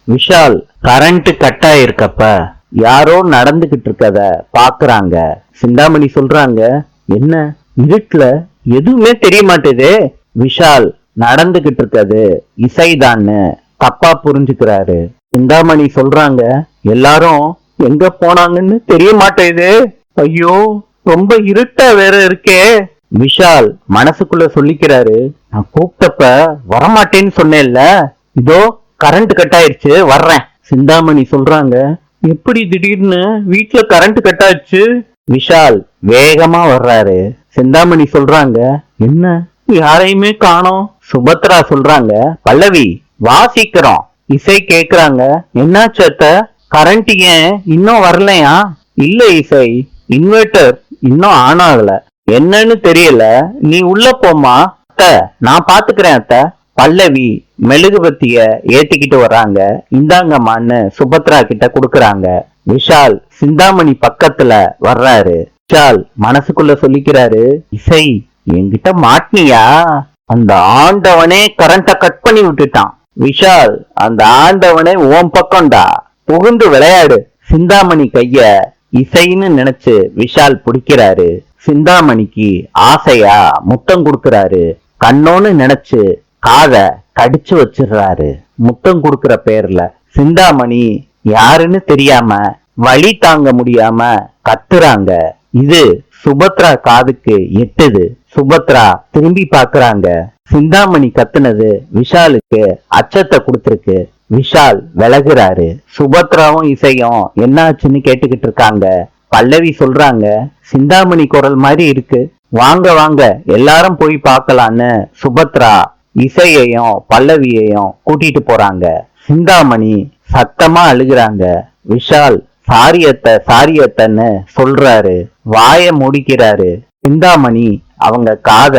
Vishal current cut ஆயிருக்கப்ப யாரோ நடந்துகிட்டு இருக்கத பாக்குறாங்க. சிந்தாமணி சொல்றாங்க, என்ன இருட்டுல எதுவுமே தெரிய மாட்டேதே. விஷால் நடந்துகிட்டு இருக்கது இசைதான்னு தப்பா புரிஞ்சுக்கிறாரு. சிந்தாமணி சொல்றாங்க, எல்லாரும் எங்க போனாங்கன்னு தெரிய மாட்டேது. ஐயோ, ரொம்ப இருட்டா வேற இருக்கே. விஷால் மனசுக்குள்ள சொல்லிக்கிறாரு, நான் கூப்பிட்டப்ப வரமாட்டேன்னு சொன்னேன்ல, இதோ கரண்ட் கட் ஆயிருச்சு, வர்றேன். சிந்தாமணி சொல்றாங்க, எப்படி திடீர்னு வீட்டுல கரண்ட் கட் ஆச்சு? விஷால் வேகமா வர்றாரு. சிந்தாமணி சொல்றாங்க, என்ன யாரையுமே காணோம். சுபத்ரா சொல்றாங்க, பல்லவி வா சீக்கிரம். இசை கேக்குறாங்க, என்னாச்சு அத்த, கரண்ட் ஏன் இன்னும் வரலையா? இல்ல இசை, இன்வெர்டர் இன்னும் ஆன் ஆகல. என்னன்னு தெரியல, நீ உள்ள போமா. அத்த நான் பாத்துக்கிறேன் அத்த. பல்லவி மெழுகுபத்திய ஏத்திக்கிட்டு வர்றாங்க. இந்தாங்கம்மான்னு சுபத்ரா கிட்ட குடுக்கறாங்க. விஷால் சிந்தாமணி பக்கத்துல வர்றாரு. விஷால் மனசுக்குள்ள சொல்லிக்கிறாரு, இசை என்கிட்ட மாட்டினியா? அந்த ஆண்டவனே கரண்ட கட் பண்ணி விட்டுட்டான். விஷால், அந்த ஆண்டவனே உன் பக்கம்டா, புகுந்து விளையாடு. சிந்தாமணி கைய இசைன்னு நினைச்சு விஷால் பிடிக்கிறாரு. சிந்தாமணிக்கு ஆசையா முத்தம் கொடுக்கறாரு. கண்ணோன்னு நினைச்சு காத கடிச்சு வச்சிடுறாரு. முத்தம் கொடுக்கற பேர்ல சிந்தாமணி யாருன்னு தெரியாம வலி தாங்க முடியாம கத்துறாங்க. இது சுபத்ரா காதுக்கு எட்டுது. சுபத்ரா திரும்பி பாக்குறாங்க. சிந்தாமணி கத்துனது விஷாலுக்கு அச்சத்தை கொடுத்திருக்கு. விஷால் விலகுறாரு. சுபத்ராவும் இசையும் என்னாச்சுன்னு கேட்டுக்கிட்டு இருக்காங்க. பல்லவி சொல்றாங்க, சிந்தாமணி குரல் மாதிரி இருக்கு, வாங்க வாங்க எல்லாரும் போய் பார்க்கலான்னு சுபத்ரா இசையையும் பல்லவியையும் கூட்டிட்டு போறாங்க. சிந்தாமணி சத்தமா அழுகுறாங்க. விஷால் சாரியத்தன்னு சொல்றாரு. வாய முடிக்கிறாரு. சிந்தாமணி அவங்க காத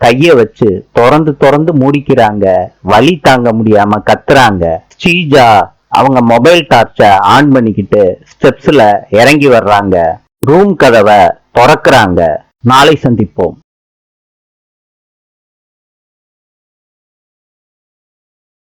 கைய வச்சு திறந்து மூடிக்கிறாங்க. வலி தாங்க முடியாம கத்துறாங்க. ஸ்ரீஜா அவங்க மொபைல் டார்ச்ச ஆன் பண்ணிக்கிட்டு ஸ்டெப்ஸ்ல இறங்கி வர்றாங்க. ரூம் கதவை திறக்கிறாங்க. நாளை சந்திப்போம்.